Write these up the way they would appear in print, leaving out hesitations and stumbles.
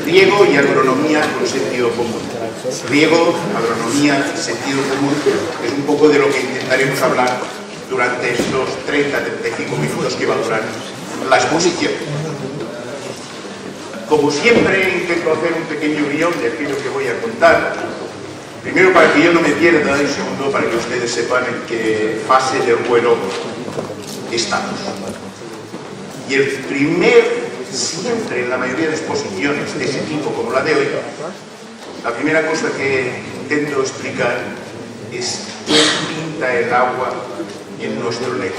Riego y agronomía con sentido común. Riego, agronomía y sentido común es un poco de lo que intentaremos hablar durante estos 30-35 minutos que va a durar la exposición. Como siempre, intento hacer un pequeño guión de aquello que voy a contar. Primero, para que yo no me pierda, y segundo, para que ustedes sepan en qué fase del vuelo estamos. Y el primer, siempre en la mayoría de exposiciones de ese tipo como la de hoy, la primera cosa que intento explicar es qué pinta el agua en nuestro lecho.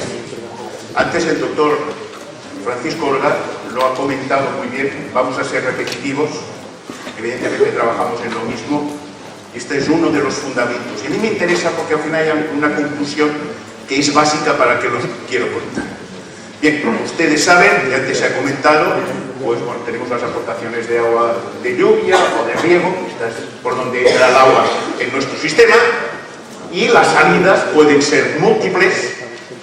Antes el doctor Francisco Orgaz lo ha comentado muy bien, vamos a ser repetitivos, evidentemente trabajamos en lo mismo, este es uno de los fundamentos. Y a mí me interesa porque al final hay una conclusión que es básica para que los quiero contar. Bien, como ustedes saben, y antes se ha comentado, pues bueno, tenemos las aportaciones de agua de lluvia o de riego, esta es por donde entra el agua en nuestro sistema, y las salidas pueden ser múltiples.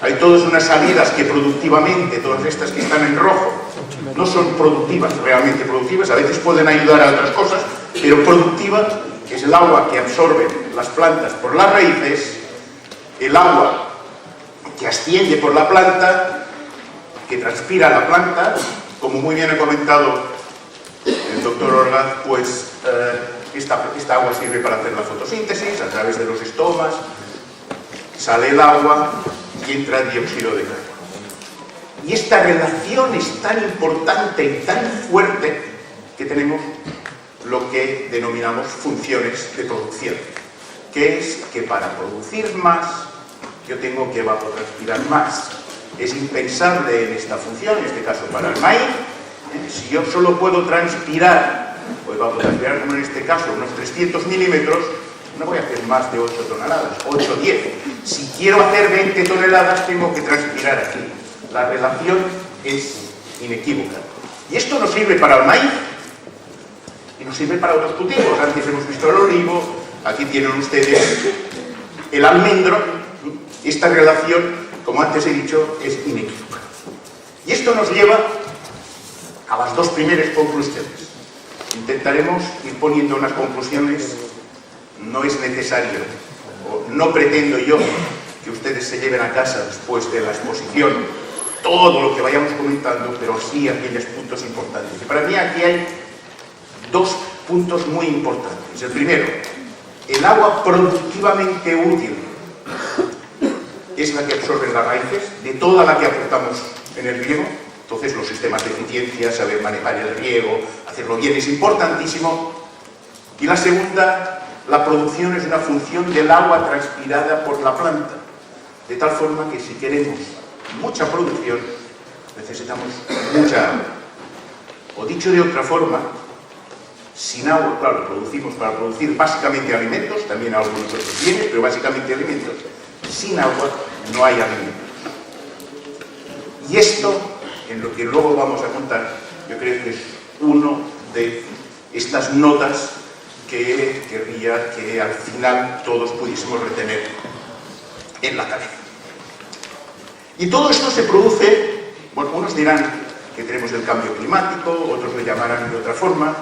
Hay todas unas salidas que productivamente, todas estas que están en rojo, no son productivas, realmente productivas, a veces pueden ayudar a otras cosas, pero productiva es el agua que absorben las plantas por las raíces, el agua que asciende por la planta, que transpira la planta, como muy bien ha comentado el doctor Orgaz, pues esta agua sirve para hacer la fotosíntesis a través de los estomas, sale el agua y entra el dióxido de carbono. Y esta relación es tan importante y tan fuerte que tenemos lo que denominamos funciones de producción, que es que para producir más yo tengo que evapotranspirar más. Es impensable en esta función, en este caso para el maíz, si yo solo puedo transpirar, o evapotranspirar como en este caso, unos 300 milímetros, no voy a hacer más de 8 toneladas, 8 o 10. Si quiero hacer 20 toneladas, tengo que transpirar aquí. La relación es inequívoca. Y esto nos sirve para el maíz y nos sirve para otros cultivos. Antes hemos visto el olivo, aquí tienen ustedes el almendro. Esta relación, como antes he dicho, es inequívoca. Y esto nos lleva a las dos primeras conclusiones. Intentaremos ir poniendo unas conclusiones, no es necesario, o no pretendo yo que ustedes se lleven a casa después de la exposición todo lo que vayamos comentando, pero sí aquellos puntos importantes. Y para mí aquí hay dos puntos muy importantes. El primero, el agua productivamente útil es la que absorben las raíces, de toda la que aportamos en el riego. Entonces los sistemas de eficiencia, saber manejar el riego, hacerlo bien es importantísimo. Y la segunda, la producción es una función del agua transpirada por la planta, de tal forma que si queremos mucha producción, necesitamos mucha agua. O dicho de otra forma, sin agua, claro, producimos para producir básicamente alimentos, también algunos otros bienes, pero básicamente alimentos. Sin agua no hay alimentos. Y esto, en lo que luego vamos a contar, yo creo que es uno de estas notas que querría que al final todos pudiésemos retener en la cabeza. Y todo esto se produce, bueno, unos dirán que tenemos el cambio climático, otros lo llamarán de otra forma.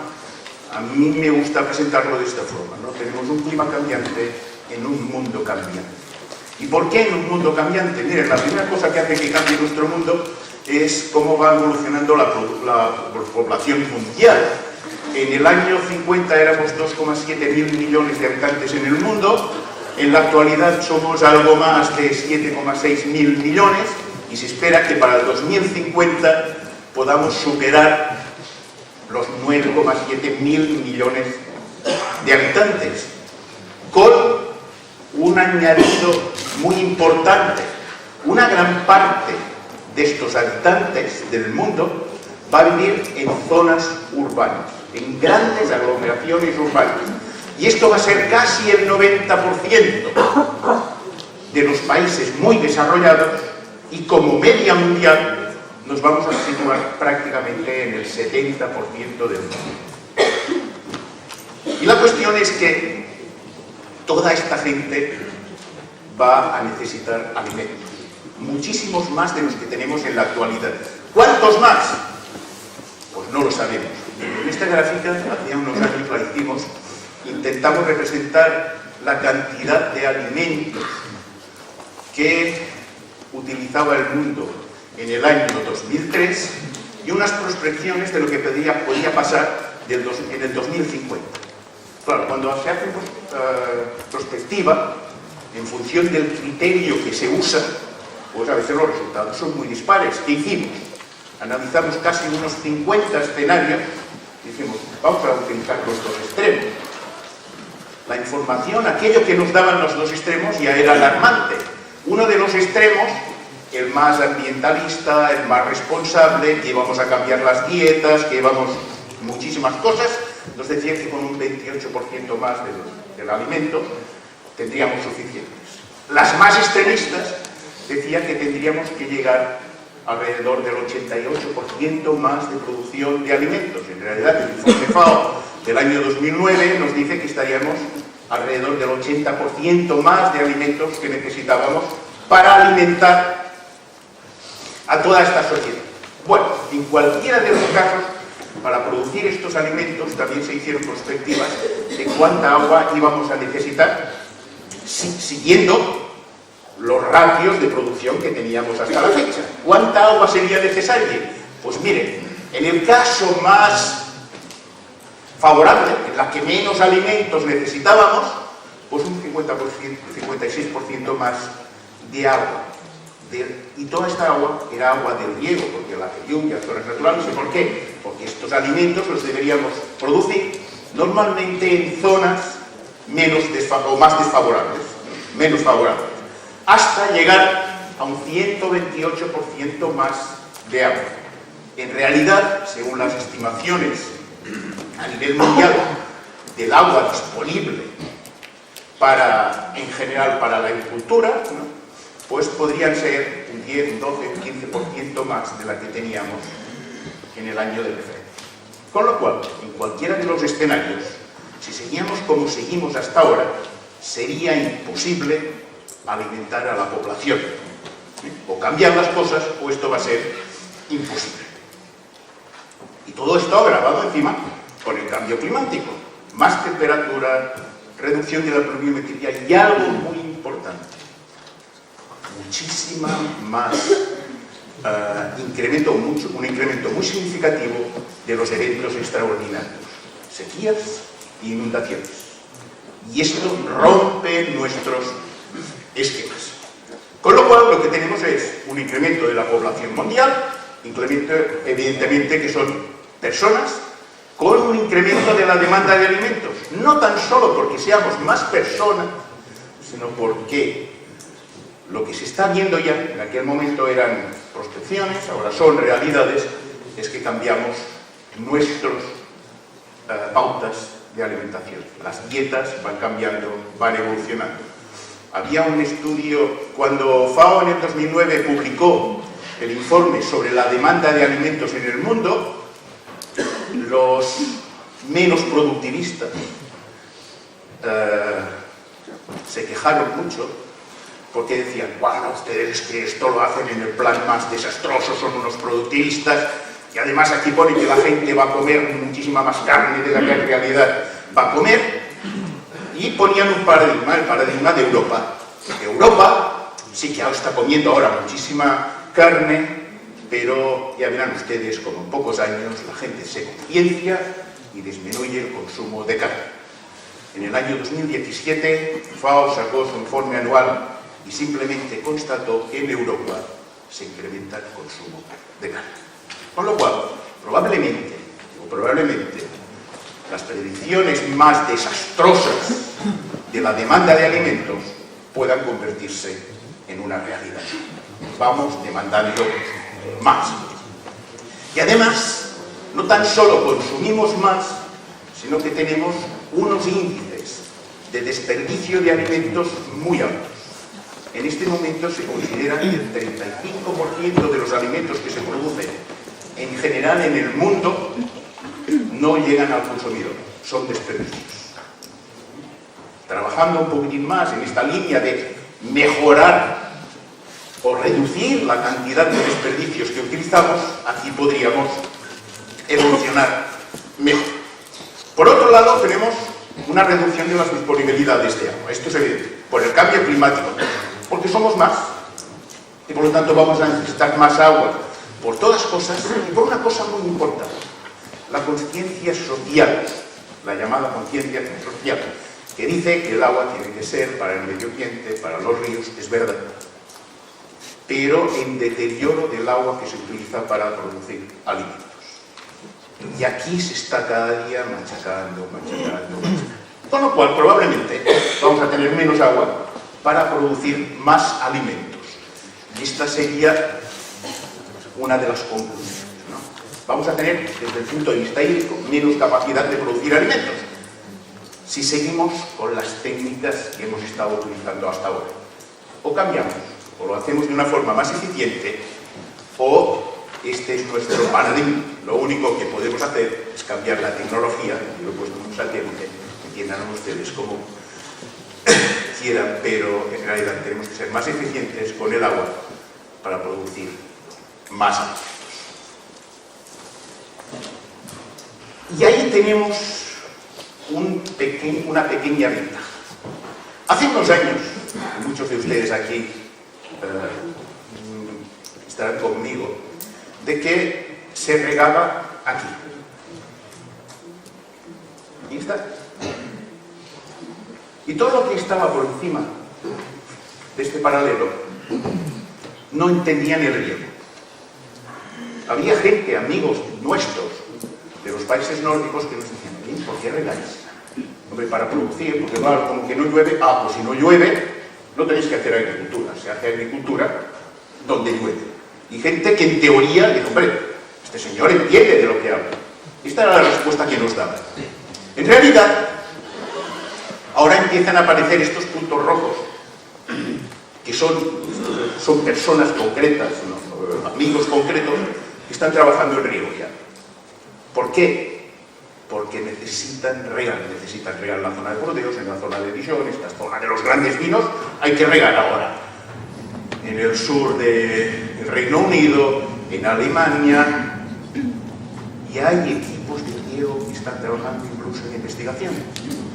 A mí me gusta presentarlo de esta forma, ¿no? Tenemos un clima cambiante en un mundo cambiante. ¿Y por qué en un mundo cambiante? Miren, la primera cosa que hace que cambie nuestro mundo es cómo va evolucionando la población mundial. En el año 50 éramos 2,7 mil millones de habitantes en el mundo, en la actualidad somos algo más de 7,6 mil millones y se espera que para el 2050 podamos superar los 9,7 mil millones de habitantes, con un añadido muy importante. Una gran parte de estos habitantes del mundo va a vivir en zonas urbanas, en grandes aglomeraciones urbanas. Y esto va a ser casi el 90% de los países muy desarrollados, y como media mundial nos vamos a situar prácticamente en el 70% del mundo. Y la cuestión es que toda esta gente va a necesitar alimentos, muchísimos más de los que tenemos en la actualidad. ¿Cuántos más? Pues no lo sabemos. En esta gráfica, hace unos años la hicimos, intentamos representar la cantidad de alimentos que utilizaba el mundo en el año 2003 y unas prospecciones de lo que podía pasar en el 2050. Claro, cuando se hace prospectiva, en función del criterio que se usa, pues a veces los resultados son muy dispares. ¿Qué hicimos? Analizamos casi unos 50 escenarios y dijimos, vamos a utilizar los dos extremos. La información, aquello que nos daban los dos extremos, ya era alarmante. Uno de los extremos, el más ambientalista, el más responsable, que íbamos a cambiar las dietas, que íbamos muchísimas cosas, nos decía que con un 28% más del alimento tendríamos suficientes. Las más extremistas decían que tendríamos que llegar alrededor del 88% más de producción de alimentos. En realidad, el informe FAO del año 2009 nos dice que estaríamos alrededor del 80% más de alimentos que necesitábamos para alimentar a toda esta sociedad. Bueno, en cualquiera de los casos, para producir estos alimentos también se hicieron prospectivas de cuánta agua íbamos a necesitar, siguiendo los ratios de producción que teníamos hasta la fecha. ¿Cuánta agua sería necesaria? Pues miren, en el caso más favorable, en la que menos alimentos necesitábamos, pues un 56% más de agua. Y toda esta agua era agua del riego, porque la de lluvia, zonas naturales. ¿Y por qué? Porque estos alimentos los deberíamos producir normalmente en zonas más desfavorables, menos favorables, hasta llegar a un 128% más de agua. En realidad, según las estimaciones a nivel mundial del agua disponible en general para la agricultura, ¿no?, pues podrían ser un 10, un 12, un 15% más de la que teníamos en el año de referencia. Con lo cual, en cualquiera de los escenarios, si seguíamos como seguimos hasta ahora, sería imposible alimentar a la población. O cambiar las cosas, o esto va a ser imposible. Y todo esto agravado encima con el cambio climático. Más temperatura, reducción de la pluviometría y algo muy importante. Muchísima más un incremento muy significativo de los eventos extraordinarios, sequías e inundaciones. Y esto rompe nuestros esquemas. Con lo cual, lo que tenemos es un incremento de la población mundial, incremento evidentemente que son personas, con un incremento de la demanda de alimentos. No tan solo porque seamos más personas, sino porque lo que se está viendo ya, en aquel momento eran prospecciones, ahora son realidades, es que cambiamos nuestras pautas de alimentación. Las dietas van cambiando, van evolucionando. Había un estudio, cuando FAO en el 2009 publicó el informe sobre la demanda de alimentos en el mundo, los menos productivistas se quejaron mucho, porque decían, bueno, ustedes que esto lo hacen en el plan más desastroso, son unos productivistas, y además aquí pone que la gente va a comer muchísima más carne de la que en realidad va a comer, y ponían un paradigma, el paradigma de Europa. Europa sí que está comiendo ahora muchísima carne, pero ya verán ustedes como en pocos años la gente se conciencia y disminuye el consumo de carne. En el año 2017, FAO sacó su informe anual y simplemente constató que en Europa se incrementa el consumo de carne. Con lo cual, probablemente, las predicciones más desastrosas de la demanda de alimentos puedan convertirse en una realidad. Vamos demandando más. Y además, no tan solo consumimos más, sino que tenemos unos índices de desperdicio de alimentos muy altos. En este momento se considera que el 35% de los alimentos que se producen en general en el mundo no llegan al consumidor, son desperdicios. Trabajando un poquitín más en esta línea de mejorar o reducir la cantidad de desperdicios que utilizamos, aquí podríamos evolucionar mejor. Por otro lado, tenemos una reducción de las disponibilidades de agua. Esto es evidente, por el cambio climático, porque somos más, y por lo tanto vamos a necesitar más agua por todas cosas, y por una cosa muy importante, la conciencia social, la llamada conciencia social, que dice que el agua tiene que ser para el medio ambiente, para los ríos, es verdad, pero en deterioro del agua que se utiliza para producir alimentos. Y aquí se está cada día machacando. Con lo cual, probablemente, vamos a tener menos agua para producir más alimentos. Y esta sería una de las conclusiones, ¿no? Vamos a tener, desde el punto de vista hídrico, menos capacidad de producir alimentos si seguimos con las técnicas que hemos estado utilizando hasta ahora. O cambiamos, o lo hacemos de una forma más eficiente, o este es nuestro paradigma. Lo único que podemos hacer es cambiar la tecnología, yo lo he puesto en un satélite, entiendan ustedes como quieran, pero en realidad tenemos que ser más eficientes con el agua para producir más alimentos. Y ahí tenemos una pequeña ventaja. Hace unos años, muchos de ustedes aquí estarán conmigo, de que se regaba aquí. Y está. Y todo lo que estaba por encima de este paralelo no entendían el riego. Había gente, amigos nuestros, de los países nórdicos, que nos decían: ¿por qué regáis? Hombre, para producir, porque claro, como que no llueve, pues si no llueve, no tenéis que hacer agricultura. Se hace agricultura donde llueve. Y gente que en teoría dijo: hombre, este señor entiende de lo que habla. Esta era la respuesta que nos daba. En realidad, ahora empiezan a aparecer estos puntos rojos, que son personas concretas, ¿no? Amigos concretos, que están trabajando en riego ya. ¿Por qué? Porque necesitan regar en la zona de Burdeos, en la zona de Dijon, esta zona de los grandes vinos, hay que regar ahora. En el sur del Reino Unido, en Alemania, y hay equipos de riego que están trabajando incluso en investigación.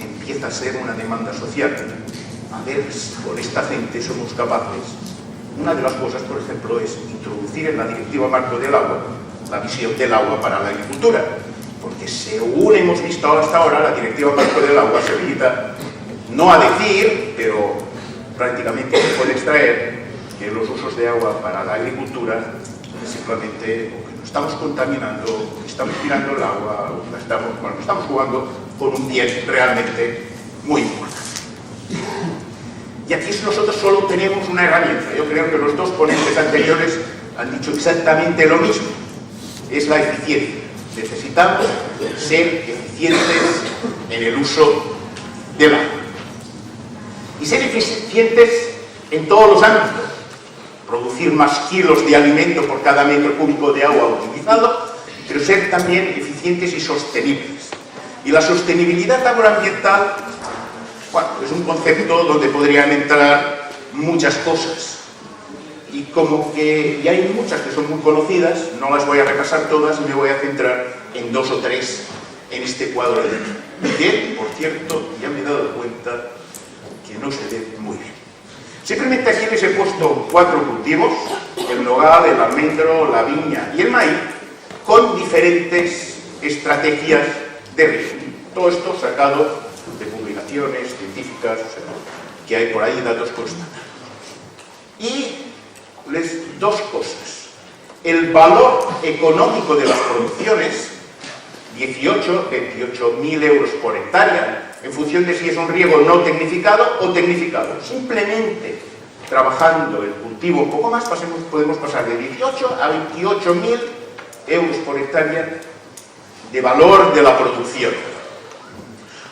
Empieza a ser una demanda social. A ver si con esta gente somos capaces. Una de las cosas, por ejemplo, es introducir en la Directiva Marco del Agua la visión del agua para la agricultura. Porque según hemos visto hasta ahora, la Directiva Marco del Agua se limita no a decir, pero prácticamente se puede extraer que los usos de agua para la agricultura simplemente nos estamos contaminando, estamos tirando el agua, estamos jugando con un bien realmente muy importante. Y aquí nosotros solo tenemos una herramienta. Yo creo que los dos ponentes anteriores han dicho exactamente lo mismo. Es la eficiencia. Necesitamos ser eficientes en el uso del agua. Y ser eficientes en todos los ámbitos. Producir más kilos de alimento por cada metro cúbico de agua utilizado, pero ser también eficientes y sostenibles. Y la sostenibilidad agroambiental, bueno, es un concepto donde podrían entrar muchas cosas. Y como que ya hay muchas que son muy conocidas, no las voy a repasar todas y me voy a centrar en dos o tres en este cuadro de aquí. Bien, por cierto, ya me he dado cuenta que no se ve muy bien. Simplemente aquí les he puesto 4 cultivos: el nogal, el almendro, la viña y el maíz, con diferentes estrategias de riego. Todo esto sacado de publicaciones científicas, o sea, que hay por ahí datos constatados. Y dos cosas. El valor económico de las producciones, 28.000 euros por hectárea, en función de si es un riego no tecnificado o tecnificado. Simplemente trabajando el cultivo un poco más, podemos pasar de 18 a 28.000 euros por hectárea de valor de la producción.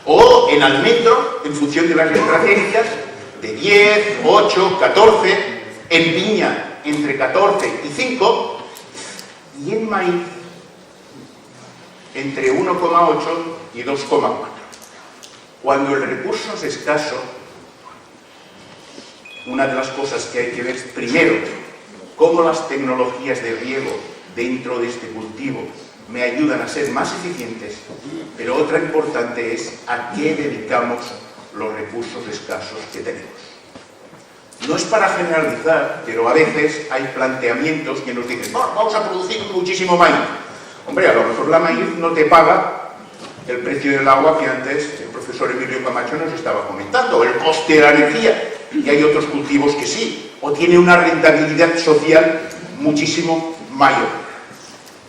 O en almendro, en función de las estrategias, de 10, 8, 14, en viña entre 14 y 5, y en maíz entre 1,8 y 2,4. Cuando el recurso es escaso, una de las cosas que hay que ver es, primero, cómo las tecnologías de riego dentro de este cultivo me ayudan a ser más eficientes, pero otra importante es a qué dedicamos los recursos escasos que tenemos. No es para generalizar, pero a veces hay planteamientos que nos dicen: "No, vamos a producir muchísimo maíz". Hombre, a lo mejor la maíz no te paga el precio del agua que antes el profesor Emilio Camacho nos estaba comentando, el coste de la energía, y hay otros cultivos que sí, o tiene una rentabilidad social muchísimo mayor.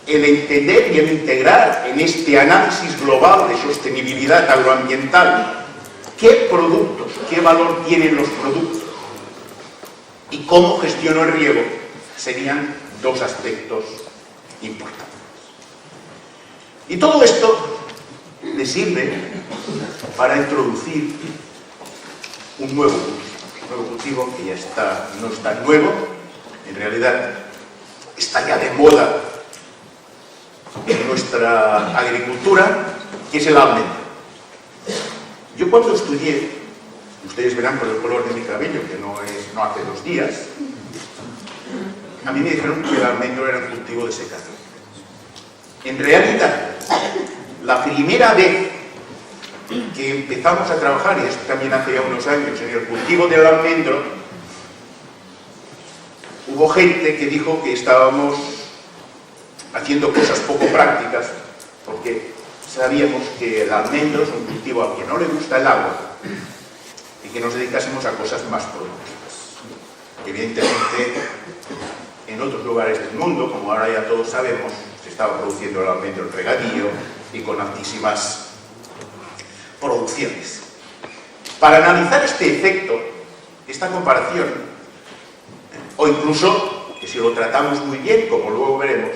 El entender y el integrar en este análisis global de sostenibilidad agroambiental qué productos, qué valor tienen los productos y cómo gestiono el riego serían dos aspectos importantes. Y todo esto le sirve para introducir un nuevo cultivo que ya no está nuevo, en realidad está ya de moda en nuestra agricultura, que es el almendro. Yo cuando estudié, ustedes verán por el color de mi cabello, que no hace 2 días, a mí me dijeron que el almendro era un cultivo de secano. En realidad, la primera vez que empezamos a trabajar, y esto también hace ya unos años, en el cultivo del almendro, hubo gente que dijo que estábamos haciendo cosas poco prácticas, porque sabíamos que el almendro es un cultivo al que no le gusta el agua y que nos dedicásemos a cosas más productivas. Evidentemente, en otros lugares del mundo, como ahora ya todos sabemos, se estaba produciendo el almendro en regadío y con altísimas producciones. Para analizar este efecto, esta comparación, o incluso que si lo tratamos muy bien, como luego veremos,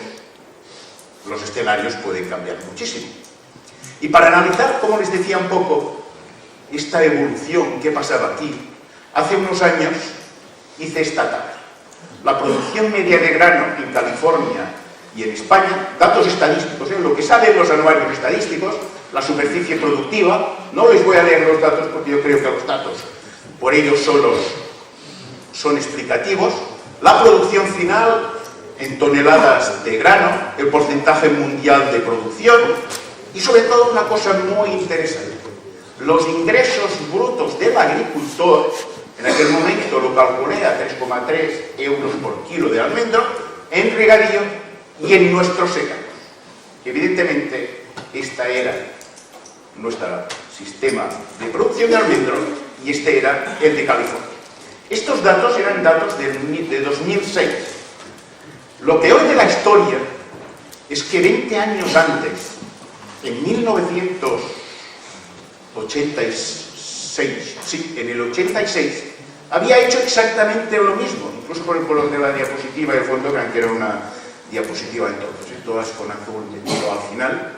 los escenarios pueden cambiar muchísimo. Y para analizar, como les decía un poco, esta evolución que pasaba aquí, hace unos años hice esta tabla. La producción media de grano en California y en España, datos estadísticos, lo que sale en los anuarios estadísticos, la superficie productiva. No les voy a leer los datos porque yo creo que los datos por ellos solos son explicativos. La producción final en toneladas de grano, el porcentaje mundial de producción y sobre todo una cosa muy interesante, los ingresos brutos del agricultor. En aquel momento lo calculé a 3,3 euros por kilo de almendro en regadío y en nuestros secados. Evidentemente, este era nuestro sistema de producción de almendro y este era el de California. Estos datos eran datos de 2006. Lo peor de la historia es que 20 años antes, en 1986, sí, en el 86, había hecho exactamente lo mismo, incluso por el color de la diapositiva de fondo, que era una diapositiva entonces, todas con azul metido al final.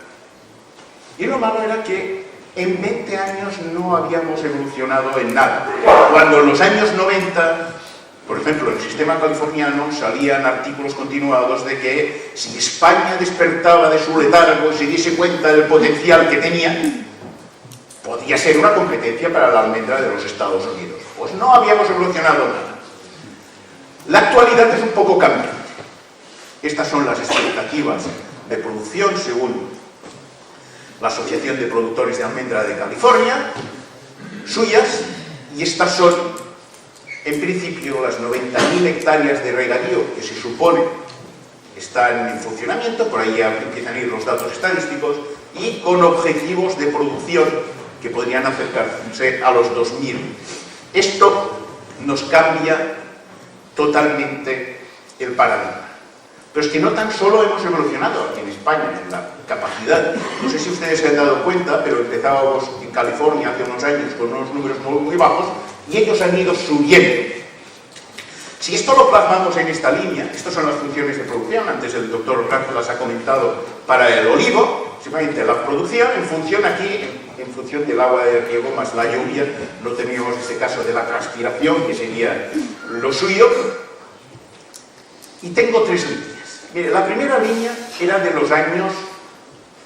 Y lo malo era que en 20 años no habíamos evolucionado en nada. Cuando en los años 90, por ejemplo, en el sistema californiano salían artículos continuados de que si España despertaba de su letargo y se diese cuenta del potencial que tenía, podía ser una competencia para la almendra de los Estados Unidos. Pues no habíamos evolucionado nada. La actualidad es un poco cambiante. Estas son las expectativas de producción según la Asociación de Productores de Almendra de California, suyas, y estas son, en principio, las 90.000 hectáreas de regadío que se supone están en funcionamiento, por ahí ya empiezan a ir los datos estadísticos, y con objetivos de producción que podrían acercarse a los 2.000. Esto nos cambia totalmente el paradigma. Pero es que no tan solo hemos evolucionado aquí en España en la capacidad. No sé si ustedes se han dado cuenta, pero empezábamos en California hace unos años con unos números muy bajos y ellos han ido subiendo. Si esto lo plasmamos en esta línea, estas son las funciones de producción, antes el doctor Ranzo las ha comentado para el olivo, simplemente la producción en función aquí, en función del agua de riego más la lluvia, no teníamos este caso de la transpiración, que sería lo suyo, y tengo 3 líneas. Mire, la primera línea era de los años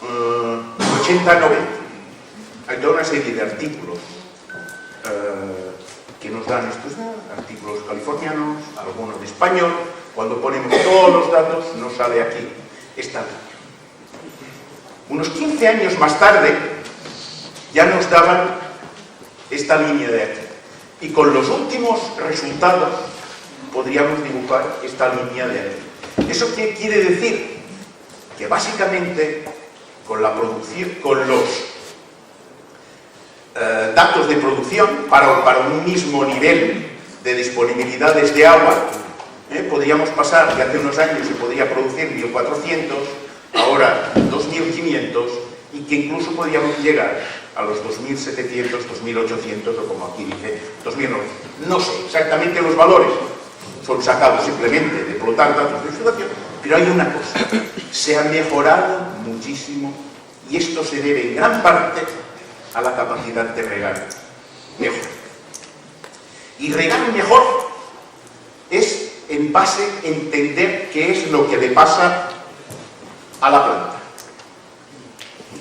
80-90. Hay toda una serie de artículos que nos dan estos artículos californianos, algunos de español. Cuando ponemos todos los datos nos sale aquí esta línea. Unos 15 años más tarde ya nos daban esta línea de aquí. Y con los últimos resultados podríamos dibujar esta línea de aquí. ¿Eso qué quiere decir? Que básicamente con la producción, con los datos de producción para un mismo nivel de disponibilidades de agua, podríamos pasar, que hace unos años se podía producir 1.400, ahora 2.500, y que incluso podríamos llegar a los 2.700, 2.800, o como aquí dice, 2.900. No sé exactamente los valores, son sacados simplemente de plotar datos de situación, pero hay una cosa, se ha mejorado muchísimo, y esto se debe en gran parte a la capacidad de regar mejor. Y regar mejor es en base a entender qué es lo que le pasa a la planta,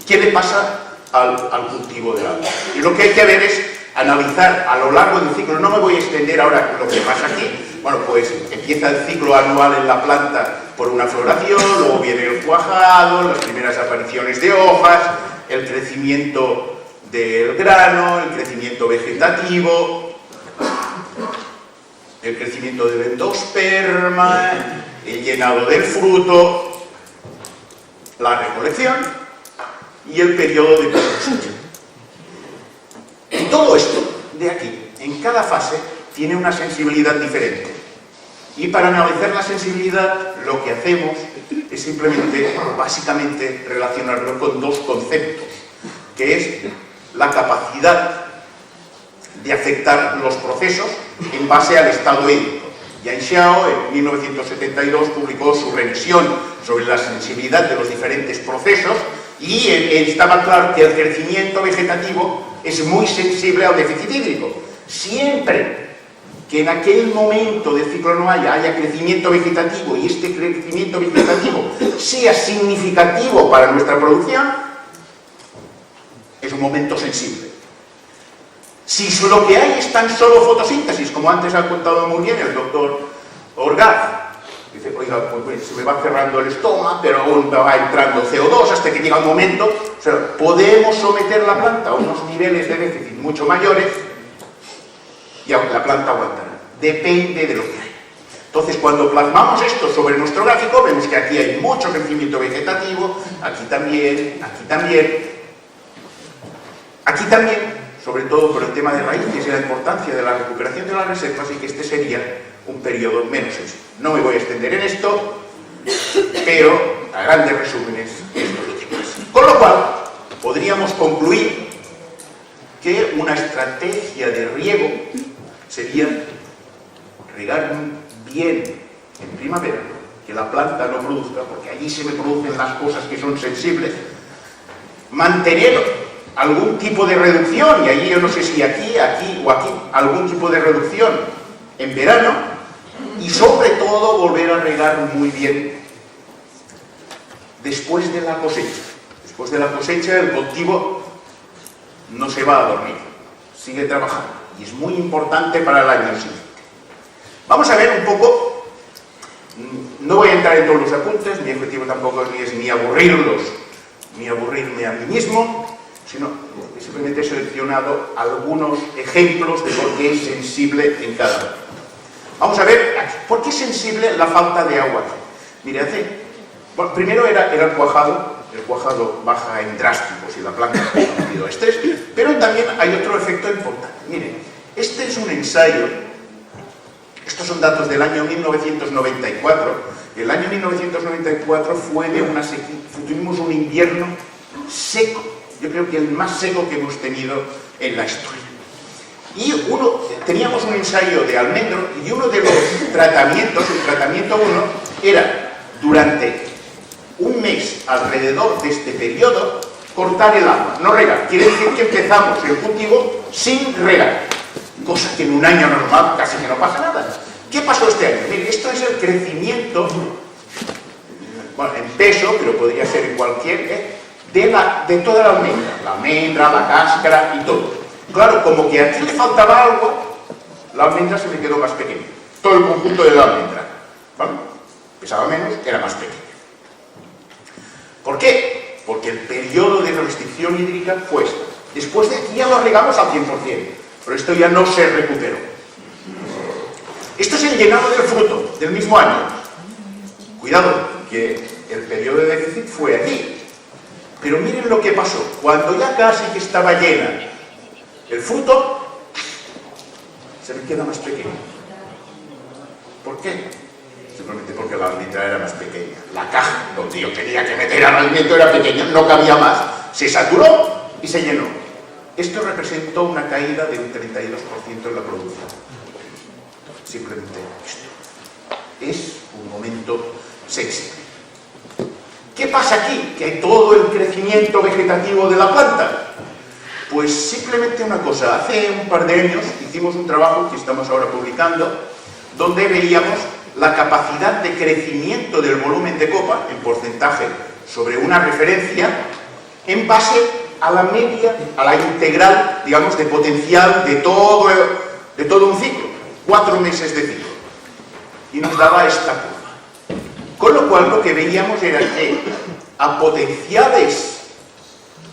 qué le pasa al cultivo del agua. Y lo que hay que ver es analizar a lo largo del ciclo. No me voy a extender ahora lo que pasa aquí. Bueno, pues empieza el ciclo anual en la planta por una floración, luego viene el cuajado, las primeras apariciones de hojas, el crecimiento del grano, el crecimiento vegetativo, el crecimiento del endosperma, el llenado del fruto, la recolección y el periodo de cosecha. Y todo esto de aquí, en cada fase, tiene una sensibilidad diferente. Y para analizar la sensibilidad, lo que hacemos es simplemente, básicamente, relacionarlo con dos conceptos, que es la capacidad de afectar los procesos en base al estado hídrico. Yan Xiao, en 1972, publicó su revisión sobre la sensibilidad de los diferentes procesos y estaba claro que el crecimiento vegetativo es muy sensible al déficit hídrico. Siempre que en aquel momento del ciclo no haya crecimiento vegetativo y este crecimiento vegetativo sea significativo para nuestra producción, es un momento sensible. Si lo que hay es tan solo fotosíntesis, como antes ha contado muy bien el doctor Orgaz, dice, oiga, pues se me va cerrando el estómago, pero aún va entrando CO2 hasta que llega un momento, o sea, podemos someter la planta a unos niveles de déficit mucho mayores y la planta aguantará. Depende de lo que hay. Entonces, cuando plasmamos esto sobre nuestro gráfico, vemos que aquí hay mucho crecimiento vegetativo, aquí también, aquí también, aquí también, sobre todo por el tema de raíces y la importancia de la recuperación de las reservas, y que este sería un periodo menos sensible. No me voy a extender en esto, pero a grandes resúmenes es lo que pasa. Con lo cual, podríamos concluir que una estrategia de riego sería regar bien en primavera, que la planta no produzca, porque allí se me producen las cosas que son sensibles, mantener algún tipo de reducción, y allí yo no sé si aquí, aquí o aquí, algún tipo de reducción en verano, y sobre todo volver a regar muy bien después de la cosecha. Después de la cosecha el cultivo no se va a dormir, sigue trabajando, y es muy importante para el año siguiente. Vamos a ver un poco, no voy a entrar en todos los apuntes, mi objetivo tampoco es ni aburrirlos, ni aburrirme a mí mismo, sino que simplemente he seleccionado algunos ejemplos de por qué es sensible en cada uno. Vamos a ver, ¿por qué es sensible la falta de agua? Mire, bueno, primero era el cuajado baja en drástico si la planta ha sufrido estrés, pero también hay otro efecto importante. Mire, este es un ensayo. Estos son datos del año 1994. El año 1994 fue de una sequía, tuvimos un invierno seco, yo creo que el más seco que hemos tenido en la historia. Y teníamos un ensayo de almendro, y uno de los tratamientos, el tratamiento 1, era durante un mes alrededor de este periodo cortar el agua, no regar. Quiere decir que empezamos el cultivo sin regar, cosa que en un año normal casi que no pasa nada. ¿Qué pasó este año? Mire, esto es el crecimiento, bueno, en peso, pero podría ser en cualquier, de toda la almendra, la cáscara y todo. Claro, como que aquí le faltaba agua, la almendra se me quedó más pequeña. Todo el conjunto de la almendra, ¿vale? Pesaba menos, era más pequeña. ¿Por qué? restricción hídrica fue esta. Después de aquí ya lo regamos al 100%, pero esto ya no se recuperó. Esto es el llenado del fruto del mismo año. Cuidado, que el periodo de déficit fue aquí. Pero miren lo que pasó. Cuando ya casi que estaba llena el fruto, se me queda más pequeño. ¿Por qué? Simplemente porque la almendra era más pequeña. La caja donde yo tenía que meter al alimento era pequeña, no cabía más. Se saturó y se llenó. Esto representó una caída de un 32% en la producción. Simplemente esto. Es un momento sensible. ¿Qué pasa aquí? Que hay todo el crecimiento vegetativo de la planta. Pues simplemente una cosa. Hace un par de años hicimos un trabajo que estamos ahora publicando, donde veíamos la capacidad de crecimiento del volumen de copa en porcentaje sobre una referencia en base a la media, a la integral, digamos, de potencial de todo un ciclo, 4 meses de ciclo. Y nos daba esta curva. Con lo cual lo que veíamos era que a potenciales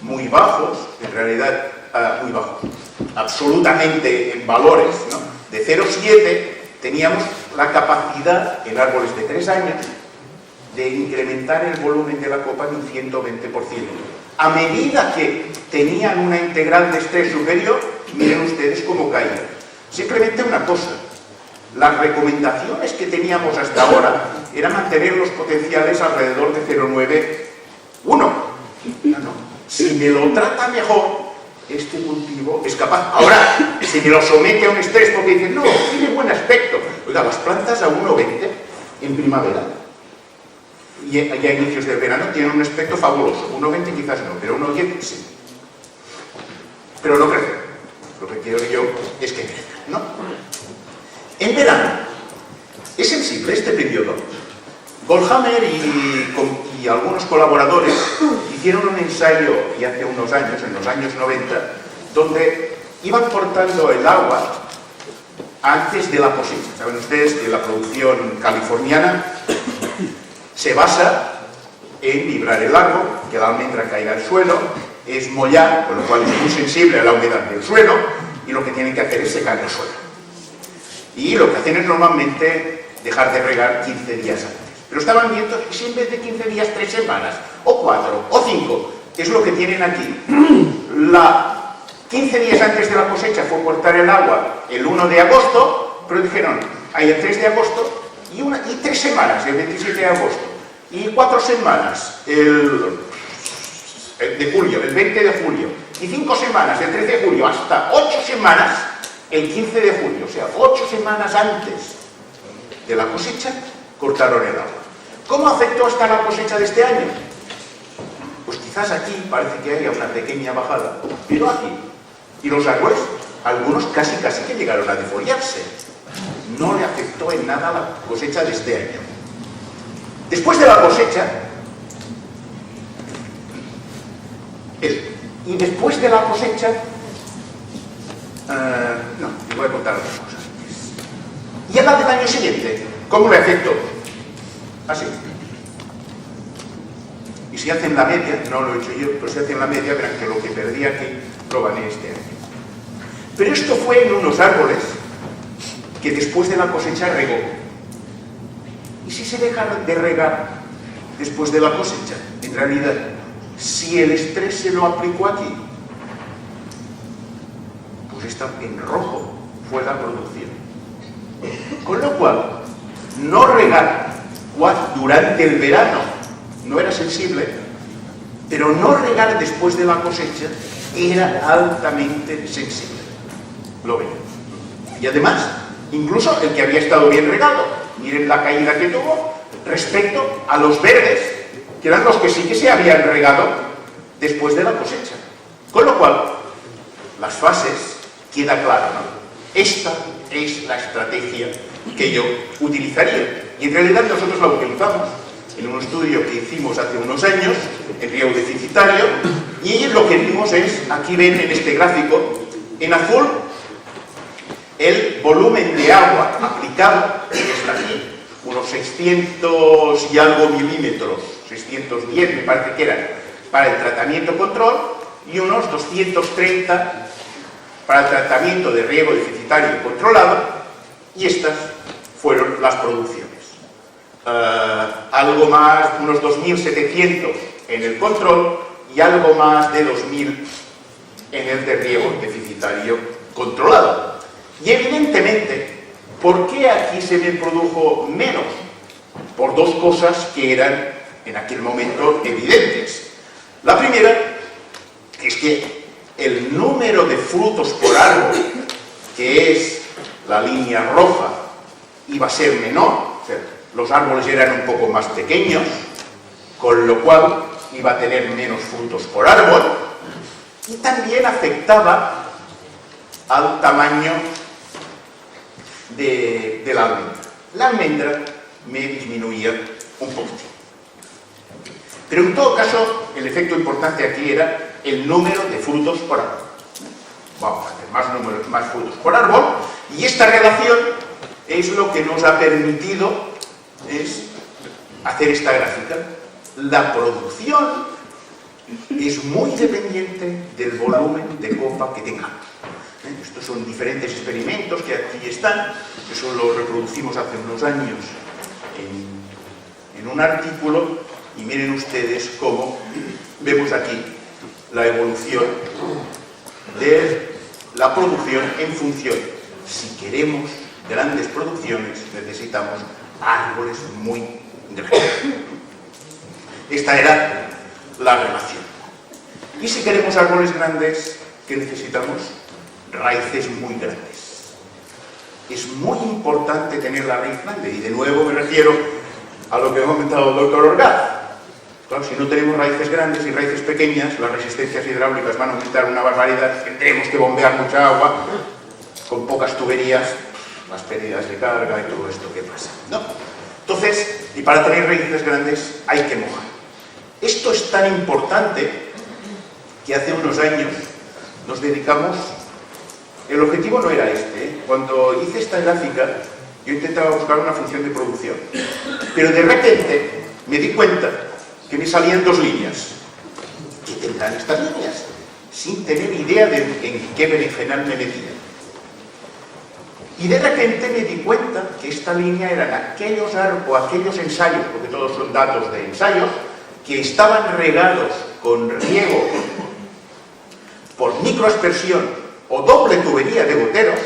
muy bajos, en realidad muy bajos, absolutamente en valores, ¿no?, de 0,7, teníamos la capacidad en árboles de 3 años de incrementar el volumen de la copa en un 120%. A medida que tenían una integral de estrés superior, miren ustedes cómo caía. Simplemente una cosa, las recomendaciones que teníamos hasta ahora era mantener los potenciales alrededor de 0,9,1. No. Si me lo trata mejor, este cultivo es capaz. Ahora, si me lo somete a un estrés porque dicen, no, tiene buen aspecto. Oiga, las plantas a 1,20 en primavera y a inicios del verano tienen un aspecto fabuloso. 1,20 quizás no, pero 1,10 sí. Pero no crece. Lo que quiero yo es que crezca, ¿no? En verano, es sensible este periodo. Goldhammer y algunos colaboradores hicieron un ensayo, y hace unos años, en los años 90, donde iban cortando el agua antes de la cosecha. Saben ustedes que la producción californiana se basa en vibrar el árbol, que la almendra caiga al suelo, es mollar, con lo cual es muy sensible a la humedad del suelo, y lo que tienen que hacer es secar el suelo. Y lo que hacen es normalmente dejar de regar 15 días antes. Pero estaban viendo que si en vez de 15 días, 3 semanas, o 4, o 5, es lo que tienen aquí. 15 días antes de la cosecha fue cortar el agua el 1 de agosto, pero dijeron, hay el 3 de agosto y 3 semanas, el 27 de agosto, y 4 semanas, el de julio, el 20 de julio, y 5 semanas, el 13 de julio, hasta 8 semanas, el 15 de julio, o sea, 8 semanas antes de la cosecha, cortaron el agua. ¿Cómo afectó hasta la cosecha de este año? Pues quizás aquí parece que haya una pequeña bajada, pero aquí, y los árboles, algunos casi que llegaron a defoliarse. No le afectó en nada la cosecha de este año. Después de la cosecha, y después de la cosecha, no, les voy a contar otras cosas. Y en la del año siguiente, ¿cómo le afectó? Así. Y si hacen la media, no lo he hecho yo, pero si hacen la media, verán que lo que perdí aquí lo gané este año. Pero esto fue en unos árboles que después de la cosecha regó. ¿Y si se deja de regar después de la cosecha? En realidad, si el estrés se lo aplicó aquí, pues está en rojo, fue la producción. Con lo cual, no regar durante el verano no era sensible, pero no regar después de la cosecha era altamente sensible. Lo ven. Y además, incluso el que había estado bien regado, miren la caída que tuvo respecto a los verdes, que eran los que sí que se habían regado después de la cosecha. Con lo cual, las fases, queda claro, ¿no? Esta es la estrategia que yo utilizaría. Y en realidad nosotros la utilizamos en un estudio que hicimos hace unos años, en riego deficitario, y lo que vimos es, aquí ven en este gráfico, en azul, el volumen de agua aplicado, que está aquí, unos 600 y algo milímetros, 610 me parece que eran, para el tratamiento control y unos 230 para el tratamiento de riego deficitario controlado, y estas fueron las producciones. Algo más, unos 2.700 en el control y algo más de 2.000 en el de riego deficitario controlado. Y evidentemente, ¿por qué aquí se me produjo menos? Por dos cosas que eran en aquel momento evidentes. La primera es que el número de frutos por árbol, que es la línea roja, iba a ser menor, o sea, los árboles eran un poco más pequeños, con lo cual iba a tener menos frutos por árbol, y también afectaba al tamaño de la almendra. La almendra me disminuía un poquitín. Pero en todo caso, el efecto importante aquí era el número de frutos por árbol. Vamos a hacer más frutos por árbol, y esta relación es lo que nos ha permitido hacer esta gráfica. La producción es muy dependiente del volumen de copa que tengamos. Estos son diferentes experimentos que aquí están, eso lo reproducimos hace unos años en un artículo, y miren ustedes cómo vemos aquí la evolución de la producción en función. Si queremos grandes producciones, necesitamos árboles muy grandes. Esta era la relación. Y si queremos árboles grandes, ¿qué necesitamos? Raíces muy grandes. Es muy importante tener la raíz grande, y de nuevo me refiero a lo que ha comentado el doctor Orgaz. Claro, si no tenemos raíces grandes y raíces pequeñas, las resistencias hidráulicas van a aumentar una barbaridad, tendremos que bombear mucha agua, con pocas tuberías, las pérdidas de carga y todo esto que pasa, ¿no? Entonces, y para tener raíces grandes hay que mojar. Esto es tan importante que hace unos años nos dedicamos. El objetivo no era este, ¿eh? Cuando hice esta gráfica, yo intentaba buscar una función de producción, pero de repente me di cuenta que me salían dos líneas. ¿Qué tendrán estas líneas? Sin tener idea de en qué berenjenal me metía. Y de repente me di cuenta que esta línea eran aquellos ensayos, porque todos son datos de ensayos, que estaban regados con riego por microaspersión o doble tubería de goteros,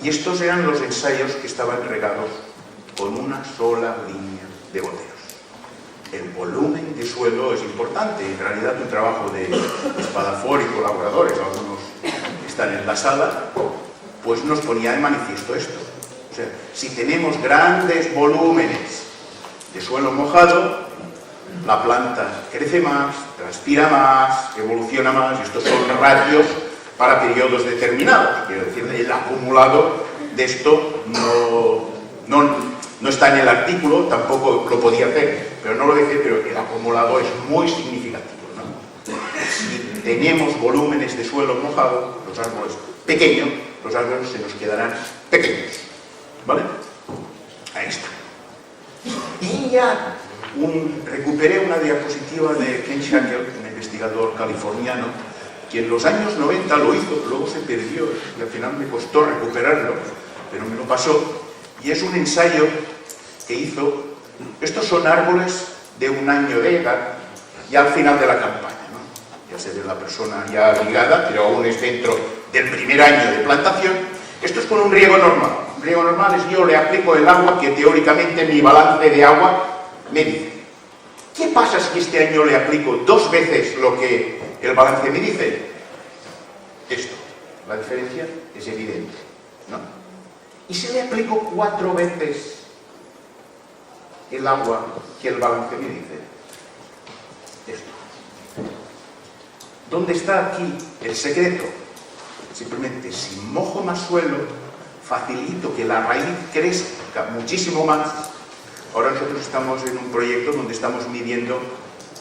y estos eran los ensayos que estaban regados con una sola línea de goteros. El volumen de suelo es importante. En realidad, un trabajo de Espadafort y colaboradores, algunos están en la sala, pues nos ponía de manifiesto esto. O sea, si tenemos grandes volúmenes de suelo mojado, la planta crece más, transpira más, evoluciona más, y estos son ratios para periodos determinados. Quiero decir, el acumulado de esto no está en el artículo, tampoco lo podía hacer, pero no lo dije, pero el acumulado es muy significativo, ¿no? Si tenemos volúmenes de suelo mojado, los árboles pequeños, los árboles se nos quedarán pequeños, ¿vale? Ahí está. Y ya recuperé una diapositiva de Ken Shackle, un investigador californiano, que en los años 90 lo hizo, luego se perdió, y al final me costó recuperarlo, pero me lo pasó, y es un ensayo que hizo. Estos son árboles de un año de edad, ya al final de la campaña, ¿no? Ya se ve la persona ya ligada, pero aún es dentro del primer año de plantación. Esto es con un riego normal. Un riego normal es yo le aplico el agua que teóricamente mi balance de agua me dice. ¿Qué pasa si este año le aplico 2 veces lo que el balance me dice? Esto, la diferencia es evidente, ¿no? ¿Y si le aplico 4 veces el agua que el balance me dice? Esto. ¿Dónde está aquí el secreto? Simplemente, si mojo más suelo, facilito que la raíz crezca muchísimo más. Ahora nosotros estamos en un proyecto donde estamos midiendo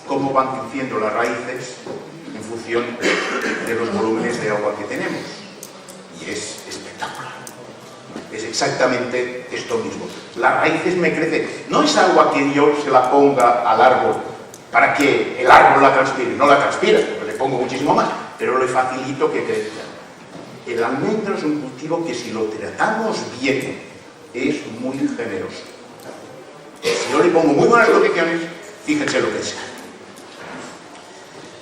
cómo van creciendo las raíces en función de los volúmenes de agua que tenemos. Y es espectacular. Es exactamente esto mismo. Las raíces me crecen. No es agua que yo se la ponga al árbol para para que el árbol la transpire. No la transpira, porque le pongo muchísimo más, pero le facilito que crezca. El almendro es un cultivo que si lo tratamos bien es muy generoso. Si yo le pongo muy buenas condiciones, fíjense lo que es.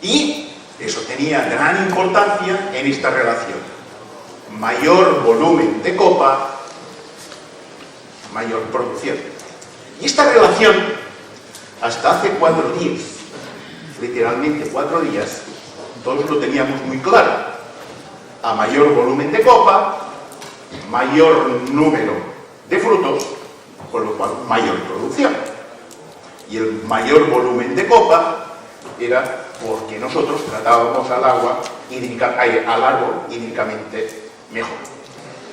Y eso tenía gran importancia en esta relación. Mayor volumen de copa, mayor producción. Y esta relación, hasta hace 4 días, literalmente 4 días, todos lo teníamos muy claro. A mayor volumen de copa, mayor número de frutos, con lo cual mayor producción. Y el mayor volumen de copa era porque nosotros tratábamos al árbol hídricamente mejor.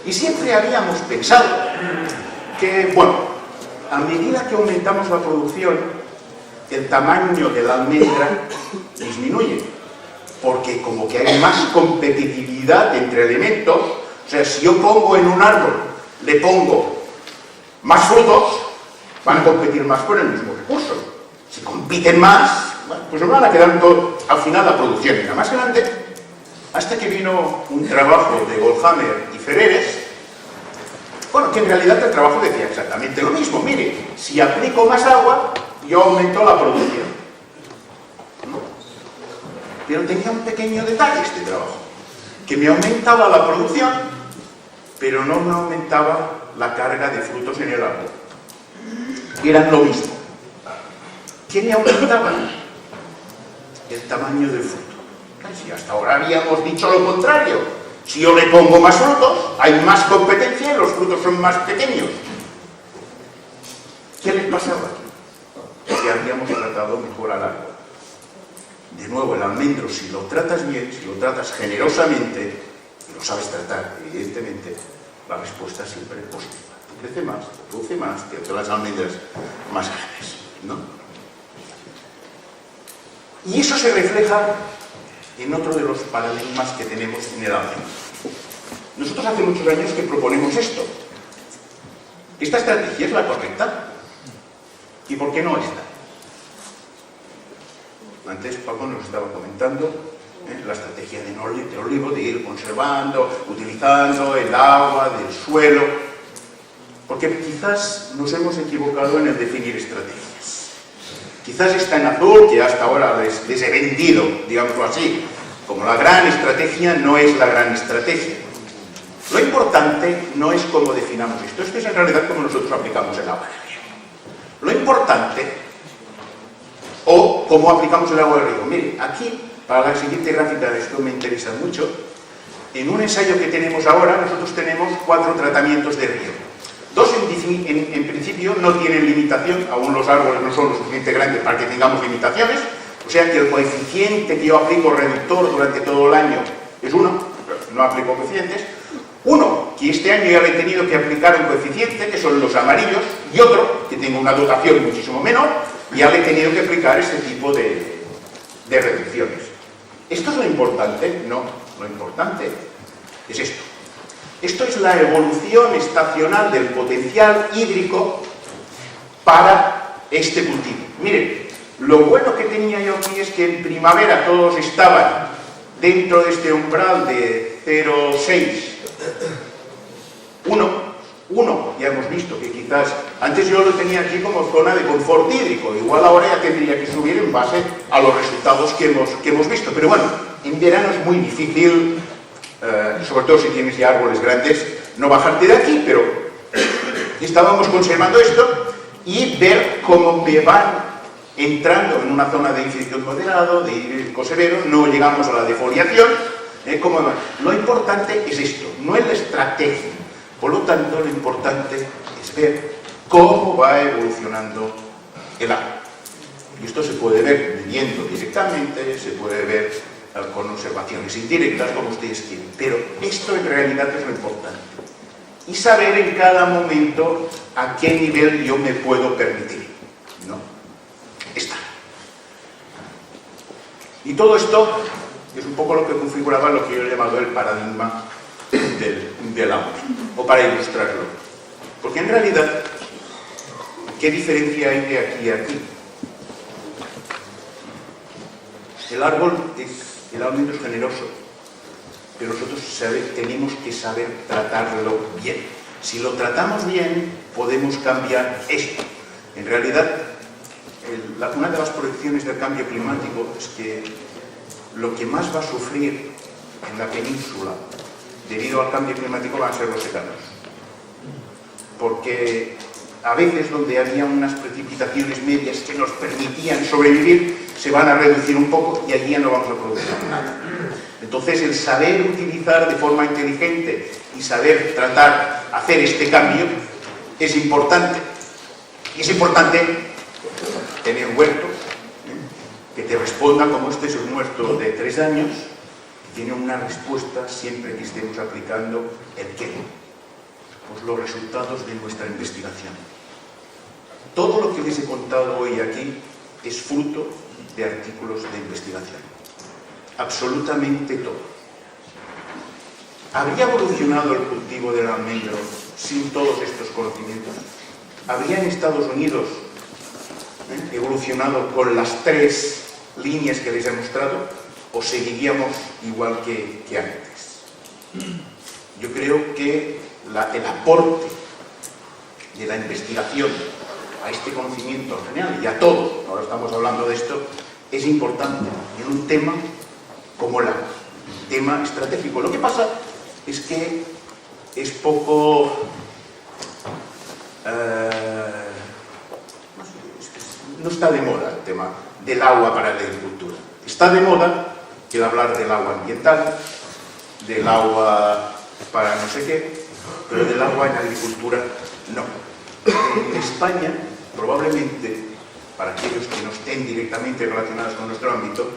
Y siempre habíamos pensado que, bueno, a medida que aumentamos la producción, el tamaño de la almendra disminuye, porque como que hay más competitividad entre elementos. O sea, si yo pongo en un árbol, le pongo más frutos, van a competir más por el mismo recurso. Si compiten más, bueno, pues nos van a quedar al final la producción era más grande, hasta que vino un trabajo de Goldhammer y Ferreres, bueno, que en realidad el trabajo decía exactamente lo mismo. Mire, si aplico más agua, yo aumento la producción. Pero tenía un pequeño detalle este trabajo, que me aumentaba la producción, pero no me aumentaba la carga de frutos en el árbol. Eran lo mismo. ¿Qué me aumentaba? El tamaño del fruto. Si hasta ahora habíamos dicho lo contrario. Si yo le pongo más frutos, hay más competencia y los frutos son más pequeños. ¿Qué les pasaba aquí? Que habíamos tratado mejor al árbol. De nuevo, el almendro, si lo tratas bien, si lo tratas generosamente, y lo sabes tratar, evidentemente, la respuesta siempre es positiva. Te crece más, te produce más, te hace las almendras más grandes, ¿no? Y eso se refleja en otro de los paradigmas que tenemos en el almendro. Nosotros hace muchos años que proponemos esto. ¿Esta estrategia es la correcta? ¿Y por qué no esta? Antes Paco nos estaba comentando la estrategia de olivo, de ir conservando, utilizando el agua del suelo, porque quizás nos hemos equivocado en el definir estrategias. Quizás esta en azul, que hasta ahora les he vendido, digámoslo así, como la gran estrategia, no es la gran estrategia. Lo importante no es cómo definamos esto es en realidad cómo nosotros aplicamos el agua del río. Lo importante o cómo aplicamos el agua del río. Mire, aquí, para la siguiente gráfica, esto me interesa mucho, en un ensayo que tenemos ahora, nosotros tenemos 4 tratamientos de río. 2 en principio no tienen limitación, aún los árboles no son lo suficientemente grandes para que tengamos limitaciones, o sea que el coeficiente que yo aplico reductor durante todo el año es 1, no aplico coeficientes. Uno, que este año ya le he tenido que aplicar un coeficiente, que son los amarillos, y otro, que tengo una dotación muchísimo menor, ya le he tenido que aplicar este tipo de reducciones. ¿Esto es lo importante? No, lo importante es esto. Esto es la evolución estacional del potencial hídrico para este cultivo. Miren, lo bueno que tenía yo aquí es que en primavera todos estaban dentro de este umbral de 0,6, 1, ya hemos visto que quizás, antes yo lo tenía aquí como zona de confort hídrico, igual ahora ya tendría que subir en base a los resultados que hemos visto, pero bueno, en verano es muy difícil, sobre todo si tienes ya árboles grandes, no bajarte de aquí, pero estábamos conservando esto y ver cómo me van entrando en una zona de infección moderado, de hídrico severo, no llegamos a la defoliación, lo importante es esto, no es la estrategia. Por lo tanto, lo importante es ver cómo va evolucionando el agua. Y esto se puede ver midiendo directamente, se puede ver con observaciones indirectas, como ustedes quieren. Pero esto en realidad es lo importante. Y saber en cada momento a qué nivel yo me puedo permitir, ¿no? Está. Y todo esto es un poco lo que configuraba lo que yo he llamado el paradigma del agua, o para ilustrarlo. Porque en realidad, ¿qué diferencia hay de aquí a aquí? El almendro es generoso, pero nosotros tenemos que saber tratarlo bien. Si lo tratamos bien, podemos cambiar esto. En realidad, una de las proyecciones del cambio climático es que lo que más va a sufrir en la península debido al cambio climático van a ser los secanos. Porque a veces donde había unas precipitaciones medias que nos permitían sobrevivir, se van a reducir un poco y allí ya no vamos a producir nada. Entonces, el saber utilizar de forma inteligente y saber tratar, hacer este cambio, es importante. Y es importante tener un huerto que te responda, como este es un huerto de 3 años, que tiene una respuesta siempre que estemos aplicando el qué. Pues los resultados de nuestra investigación. Todo lo que les he contado hoy aquí es fruto de artículos de investigación. Absolutamente todo. ¿Habría evolucionado el cultivo del almendro sin todos estos conocimientos? ¿Habría en Estados Unidos evolucionado con las 3 líneas que les he mostrado? ¿O seguiríamos igual que antes? Yo creo que el aporte de la investigación a este conocimiento en general y a todo, ahora estamos hablando de esto, es importante en un tema como el tema estratégico. Lo que pasa es que es poco... no está de moda el tema del agua para la agricultura. Está de moda el hablar del agua ambiental, del agua para no sé qué, pero del agua en agricultura no. En España, probablemente, para aquellos que no estén directamente relacionados con nuestro ámbito,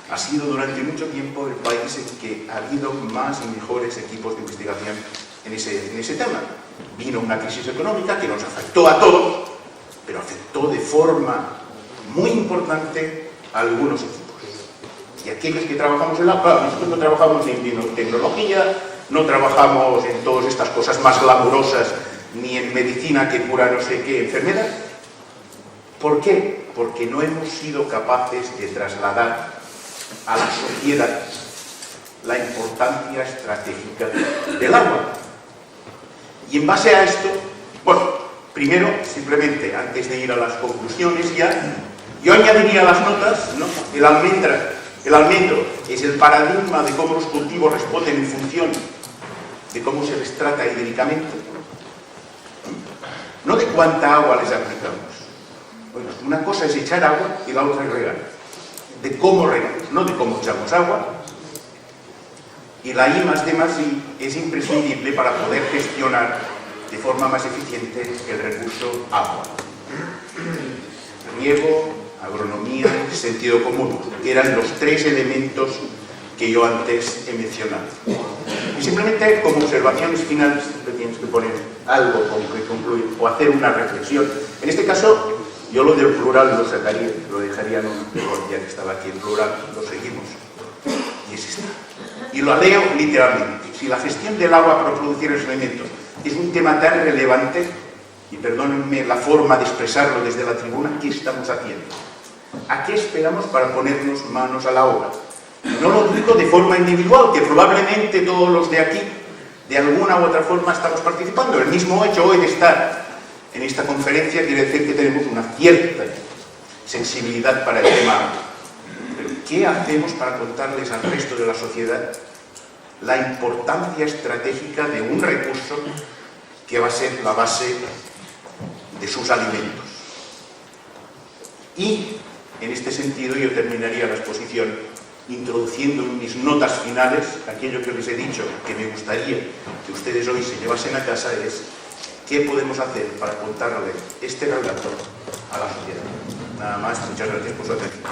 ha sido durante mucho tiempo el país en que ha habido más y mejores equipos de investigación en ese tema. Vino una crisis económica que nos afectó a todos, pero afectó de forma muy importante a algunos equipos. Y aquellos que trabajamos en la agua, nosotros no trabajamos en biotecnología, no trabajamos en todas estas cosas más glamurosas, ni en medicina que cura no sé qué enfermedad. ¿Por qué? Porque no hemos sido capaces de trasladar a la sociedad la importancia estratégica del agua. Y en base a esto, bueno, primero, simplemente, antes de ir a las conclusiones ya, yo añadiría las notas, ¿no? El almendro es el paradigma de cómo los cultivos responden en función de cómo se les trata hídricamente, no de cuánta agua les aplicamos. Bueno, una cosa es echar agua y la otra es regar. De cómo regamos, no de cómo echamos agua. Y la I+D+I es imprescindible para poder gestionar de forma más eficiente el recurso agua. Riego, agronomía, sentido común, que eran los 3 elementos que yo antes he mencionado. Y simplemente como observaciones finales te tienes que poner algo con que concluir o hacer una reflexión. En este caso, yo lo del plural lo sacaría, lo dejaría en un, ya que estaba aquí en plural, lo seguimos. Y es esta. Y lo leo literalmente. Si la gestión del agua para producir los alimentos es un tema tan relevante, y perdónenme la forma de expresarlo desde la tribuna, ¿qué estamos haciendo? ¿A qué esperamos para ponernos manos a la obra? No lo digo de forma individual, que probablemente todos los de aquí, de alguna u otra forma, estamos participando. El mismo hecho hoy de estar en esta conferencia quiere decir que tenemos una cierta sensibilidad para el tema. Pero ¿qué hacemos para contarles al resto de la sociedad la importancia estratégica de un recurso que va a ser la base de sus alimentos? Y en este sentido yo terminaría la exposición introduciendo en mis notas finales aquello que les he dicho que me gustaría que ustedes hoy se llevasen a casa, es qué podemos hacer para contarle este relato a la sociedad. Nada más, muchas gracias por su atención.